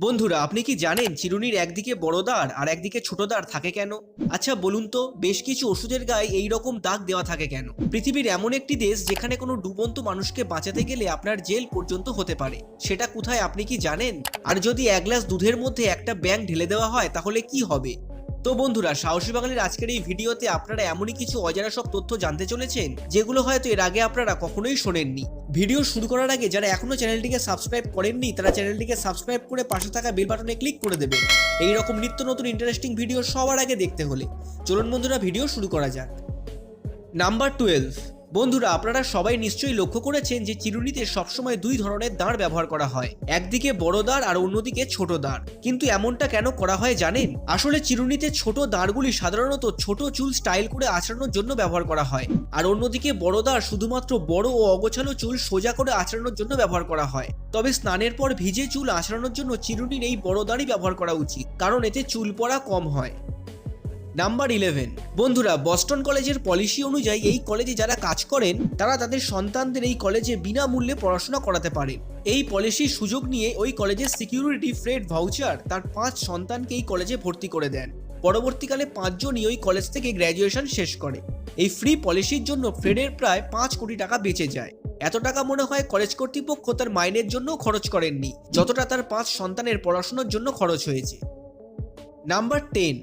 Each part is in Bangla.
বন্ধুরা, আপনি কি জানেন চিরুনির একদিকে বড় দাঁড় আর একদিকে ছোট দাঁড় থাকে কেন? আচ্ছা বলুন তো, বেশ কিছু ওষুধের গায়ে এই রকম দাগ দেওয়া থাকে কেন? পৃথিবীর এমন একটি দেশ যেখানে কোনো ডুবন্ত মানুষকে বাঁচাতে গেলে আপনার জেল পর্যন্ত হতে পারে। সেটা কোথায় আপনি কি জানেন? আর যদি এক গ্লাস দুধের মধ্যে একটা ব্যাঙ ঢেলে দেওয়া হয় তাহলে কি হবে? তো বন্ধুরা, সাহসী বাঙালির আজকের এই ভিডিওতে আপনারা এমনই কিছু অজানা সব তথ্য জানতে চলেছেন যেগুলো হয়তো এর আগে আপনারা কখনোই শোনেননি। ভিডিও শুরু করার আগে যারা এখনো চ্যানেলটিকে সাবস্ক্রাইব করেননি তারা চ্যানেলটিকে সাবস্ক্রাইব করে পাশে থাকা বেল বাটনে ক্লিক করে দেবেন এই রকম নিত্য নতুন ইন্টারেস্টিং ভিডিও সবার আগে দেখতে হলে। চলুন বন্ধুরা, ভিডিও শুরু করা যাক। নাম্বার 12। বন্ধুরা, আপনারা সবাই নিশ্চয়ই লক্ষ্য করেছেন যে চিরুনিতে সবসময় দুই ধরনের দাঁড় ব্যবহার করা হয়, একদিকে বড় দাঁড় আর অন্যদিকে ছোট দাঁড়। কিন্তু এমনটা কেন করা হয় জানেন? আসলে চিরুনিতে ছোট দাঁড়গুলি সাধারণত ছোট চুল স্টাইল করে আঁচড়ানোর জন্য ব্যবহার করা হয়, আর অন্যদিকে বড় দাঁড় শুধুমাত্র বড় ও অগোছালো চুল সোজা করে আঁচড়ানোর জন্য ব্যবহার করা হয়। তবে স্নানের পর ভিজে চুল আঁচড়ানোর জন্য চিরুনির এই বড় দাঁড়ই ব্যবহার করা উচিত, কারণ এতে চুল পড়া কম হয়। নাম্বার 11। বন্ধুরা, বস্টন কলেজের পলিসি অনুযায়ী এই কলেজে যারা কাজ করেন তারা তাদের সন্তানদের এই কলেজে বিনামূল্যে পড়াশোনা করাতে পারেন। এই পলিসির সুযোগ নিয়ে ওই কলেজের সিকিউরিটি ফ্রেড ভাউচার তার 5 সন্তানকে এই কলেজে ভর্তি করে দেন। পরবর্তীকালে 5 জনই ওই কলেজ থেকে গ্র্যাজুয়েশন শেষ করে। এই ফ্রি পলিসির জন্য ফ্রেডের প্রায় 5 কোটি টাকা বেঁচে যায়। এত টাকা মনে হয় কলেজ কর্তৃপক্ষ তার মাইনের জন্য খরচ করেননি, যতটা তার 5 সন্তানের পড়াশোনার জন্য খরচ হয়েছে। নাম্বার 10।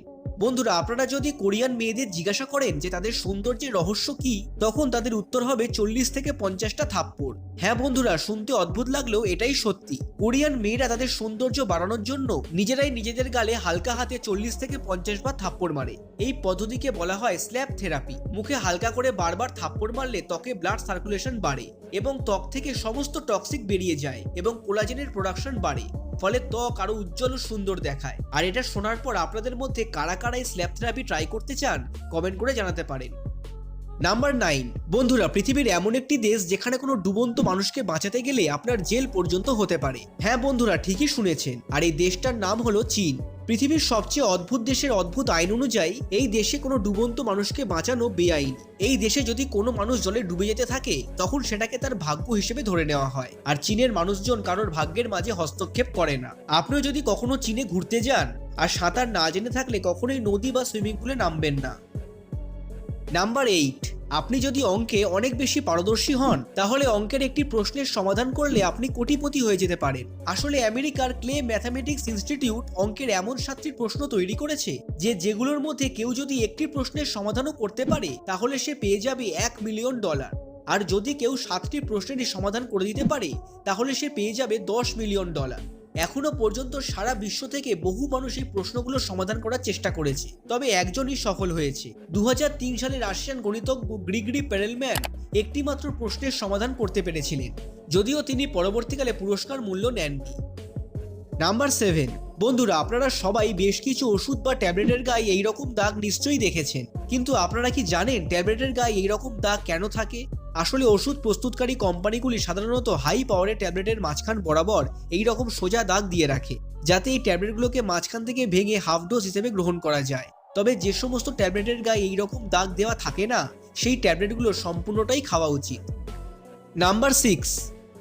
বন্ধুরা, আপনারা যদি কোরিয়ান মেয়েদের জিজ্ঞাসা করেন যে তাদের সৌন্দর্যের রহস্য কি, তখন তাদের উত্তর হবে 40 থেকে 50টা থাপ্পড়। হ্যাঁ বন্ধুরা, শুনতে অদ্ভুত লাগলেও এটাই সত্যি। কোরিয়ান মেয়েরা তাদের সৌন্দর্য বাড়ানোর জন্য নিজেরাই নিজেদের গালে হালকা হাতে 40 থেকে 50 বার থাপ্পড় মারে। এই পদ্ধতিকে বলা হয় স্ল্যাপ থেরাপি। মুখে হালকা করে বারবার থাপ্পড় মারলে ত্বকে ব্লাড সার্কুলেশন বাড়ে এবং ত্বক থেকে সমস্ত টক্সিক বেরিয়ে যায় এবং কোলাজেনের প্রোডাকশন বাড়ে, ফলে ত্বক আরো উজ্জ্বল ও সুন্দর দেখায়। আর এটা শোনার পর আপনাদের মধ্যে কারা কারা এই স্ল্যাপ থেরাপি ট্রাই করতে চান কমেন্ট করে জানাতে পারেন। নাম্বার 9। বন্ধুরা, পৃথিবীর এমন একটি দেশ যেখানে কোনো ডুবন্ত মানুষকে বাঁচাতে গেলে আপনার জেল পর্যন্ত হতে পারে। হ্যাঁ বন্ধুরা, ঠিকই শুনেছেন, আর এই দেশটার নাম হলো চীন। পৃথিবীর সবচেয়ে অদ্ভুত দেশের অদ্ভুত আইন অনুযায়ী এই দেশে কোনো ডুবন্ত মানুষকে বাঁচানো বেআইন। এই দেশে যদি কোনো মানুষ জলে ডুবে যেতে থাকে তখন সেটাকে তার ভাগ্য হিসেবে ধরে নেওয়া হয়, আর চীনের মানুষজন কারোর ভাগ্যের মাঝে হস্তক্ষেপ করে না। আপনিও যদি কখনো চীনে ঘুরতে যান আর সাঁতার না জেনে থাকলে কখনোই নদী বা সুইমিং পুলে নামবেন না। নাম্বার 8। আপনি যদি অঙ্কে অনেক বেশি পারদর্শী হন তাহলে অঙ্কের একটি প্রশ্নের সমাধান করলে আপনি কোটিপতি হয়ে যেতে পারেন। আসলে আমেরিকার ক্লে ম্যাথামেটিক্স ইনস্টিটিউট অঙ্কের এমন 7টি প্রশ্ন তৈরি করেছে যেগুলোর মধ্যে কেউ যদি একটি প্রশ্নের সমাধানও করতে পারে তাহলে সে পেয়ে যাবে $1 মিলিয়ন। আর যদি কেউ 7টি প্রশ্নেরই সমাধান করে দিতে পারে তাহলে সে পেয়ে যাবে $10 মিলিয়ন। এখনো পর্যন্ত সারা বিশ্ব থেকে বহু মানুষ এই প্রশ্নগুলোর সমাধান করার চেষ্টা করেছে, তবে একজনই সফল হয়েছে। 2003 সালে রাশিয়ান গণিতজ্ঞ গ্রিগরি পেরেলম্যান একটি মাত্র প্রশ্নের সমাধান করতে পেরেছিলেন, যদিও তিনি পরবর্তীকালে পুরস্কার মূল্য নেননি। নাম্বার 7। বন্ধুরা, আপনারা সবাই বেশ কিছু ওষুধ বা ট্যাবলেটের গায়ে এইরকম দাগ নিশ্চয়ই দেখেছেন, কিন্তু আপনারা কি জানেন ট্যাবলেটের গায়ে এইরকম দাগ কেন থাকে? আসলে ওষুধ প্রস্তুতকারী কোম্পানিগুলি সাধারণত হাই পাওয়ারের ট্যাবলেটের মাঝখান বরাবর এইরকম সোজা দাগ দিয়ে রাখে, যাতে এই ট্যাবলেটগুলোকে মাঝখান থেকে ভেঙে হাফ ডোজ হিসেবে গ্রহণ করা যায়। তবে যে সমস্ত ট্যাবলেটের গায়ে এইরকম দাগ দেওয়া থাকে না সেই ট্যাবলেটগুলো সম্পূর্ণটাই খাওয়া উচিত। নাম্বার 6।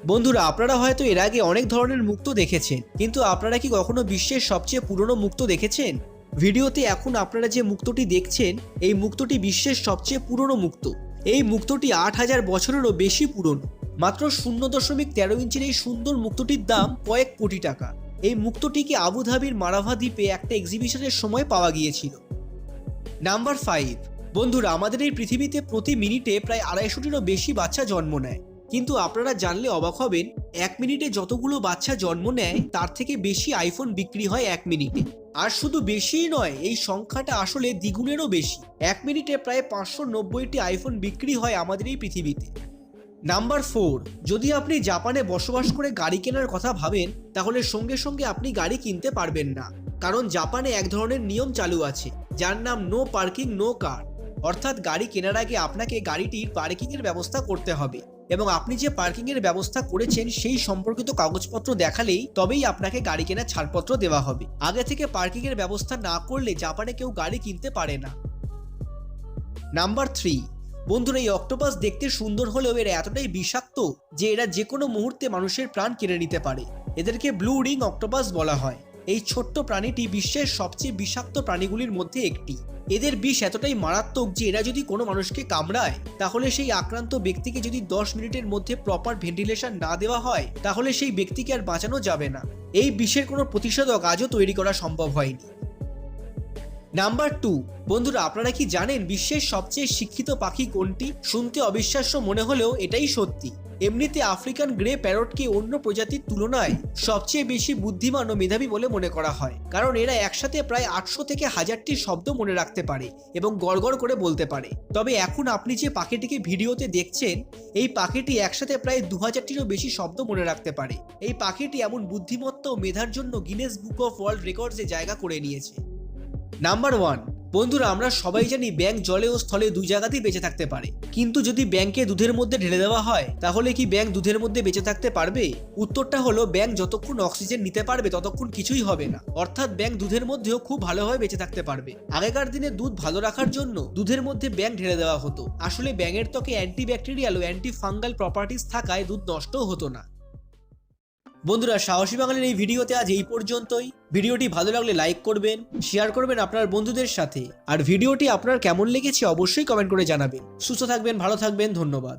বন্ধুরা, আপনারা হয়তো এর আগে অনেক ধরনের মুক্ত দেখেছেন, কিন্তু আপনারা কি কখনো বিশ্বের সবচেয়ে পুরনো মুক্ত দেখেছেন? ভিডিওতে এখন আপনারা যে মুক্তটি দেখছেন এই মুক্তটি বিশ্বের সবচেয়ে পুরনো মুক্ত। এই মুক্তটি 8000 বছরেরও বেশি পুরনো। মাত্র 0.13 ইঞ্চির এই সুন্দর মুক্তটির দাম কয়েক কোটি টাকা। এই মুক্তটিকে আবুধাবির মারাভা দ্বীপে একটা এক্সিবিশনের সময় পাওয়া গিয়েছিল। নাম্বার 5। বন্ধুরা, আমাদের এই পৃথিবীতে প্রতি মিনিটে প্রায় 250টিরও বেশি বাচ্চা জন্ম নেয়, কিন্তু আপনারা জানলে অবাক হবেন 1 মিনিটে যতগুলো বাচ্চা জন্ম নেয় তার থেকে বেশি আইফোন বিক্রি হয় 1 মিনিটে। আর শুধু বেশিই নয়, এই সংখ্যাটা আসলে দ্বিগুণেরও বেশি। 1 মিনিটে প্রায় 590টি আইফোন বিক্রি হয় আমাদের এই পৃথিবীতে। নাম্বার 4। যদি আপনি জাপানে বসবাস করে গাড়ি কেনার কথা ভাবেন তাহলে সঙ্গে সঙ্গে আপনি গাড়ি কিনতে পারবেন না, কারণ জাপানে এক ধরনের নিয়ম চালু আছে যার নাম নো পার্কিং নো কার। অর্থাৎ গাড়ি কেনার আগে আপনাকে গাড়িটির পার্কিংয়ের ব্যবস্থা করতে হবে এবং আপনি যে পার্কিংয়ের ব্যবস্থা করেছেন সেই সম্পর্কিত কাগজপত্র দেখালেই তবেই আপনাকে গাড়ি কেনার ছাড়পত্র দেওয়া হবে। আগে থেকে পার্কিংয়ের ব্যবস্থা না করলে জাপানে কেউ গাড়ি কিনতে পারে না। নাম্বার 3। বন্ধুরা, এই অক্টোপাস দেখতে সুন্দর হলেও এরা এতটাই বিষাক্ত যে এরা যে কোনো মুহূর্তে মানুষের প্রাণ কেড়ে নিতে পারে। এদেরকে ব্লু রিং অক্টোপাস বলা হয়। এই ছোট্ট প্রাণীটি বিশ্বের সবচেয়ে বিষাক্ত প্রাণীগুলির মধ্যে একটি। এদের বিষ এতটাই মারাত্মক যে এরা যদি কোনো মানুষকে কামড়ায় তাহলে সেই আক্রান্ত ব্যক্তিকে যদি 10 মিনিটের মধ্যে প্রপার ভেন্টিলেশন না দেওয়া হয় তাহলে সেই ব্যক্তিকে আর বাঁচানো যাবে না। এই বিষের কোনো প্রতিষেধক আজও তৈরি করা সম্ভব হয়নি। নাম্বার 2, বন্ধুরা আপনারা কি জানেন বিশ্বের সবচেয়ে শিক্ষিত পাখি কোনটি? শুনতে অবিশ্বাস্য মনে হলেও এটাই সত্যি। এমনিতে আফ্রিকান গ্রে প্যারটকে অন্য প্রজাতির তুলনায় সবচেয়ে বেশি বুদ্ধিমান ও মেধাবী বলে মনে করা হয়, কারণ এরা একসাথে প্রায় 800 থেকে 1000টি শব্দ মনে রাখতে পারে এবং গড়গড় করে বলতে পারে। তবে এখন আপনি যে পাখিটিকে ভিডিওতে দেখছেন এই পাখিটি একসাথে প্রায় 2000টিরও বেশি শব্দ মনে রাখতে পারে। এই পাখিটি এমন বুদ্ধিমত্তা ও মেধার জন্য গিনেস বুক অফ ওয়ার্ল্ড রেকর্ডসে জায়গা করে নিয়েছে। নাম্বার 1, বন্ধুরা আমরা সবাই জানি ব্যাঙ জলে ও স্থলে দুই জায়গাতেই বেঁচে থাকতে পারে, কিন্তু যদি ব্যাঙকে দুধের মধ্যে ঢেলে দেওয়া হয় তাহলে কি ব্যাঙ দুধের মধ্যে বেঁচে থাকতে পারবে? উত্তরটা হলো ব্যাঙ যতক্ষণ অক্সিজেন নিতে পারবে ততক্ষণ কিছুই হবে না, অর্থাৎ ব্যাঙ দুধের মধ্যেও খুব ভালোভাবে বেঁচে থাকতে পারবে। আগেকার দিনে দুধ ভালো রাখার জন্য দুধের মধ্যে ব্যাঙ ঢেলে দেওয়া হতো। আসলে ব্যাঙের ত্বকে অ্যান্টিব্যাকটেরিয়াল ও অ্যান্টি ফাঙ্গাল প্রপার্টিস থাকায় দুধ নষ্টও হতো না। বন্ধুরা সাহসী বাঙালির এই ভিডিওতে আজ এই পর্যন্তই। ভিডিওটি ভালো লাগলে লাইক করবেন, শেয়ার করবেন আপনার বন্ধুদের সাথে, আর ভিডিওটি আপনার কেমন লেগেছে অবশ্যই কমেন্ট করে জানাবেন। সুস্থ থাকবেন, ভালো থাকবেন, ধন্যবাদ।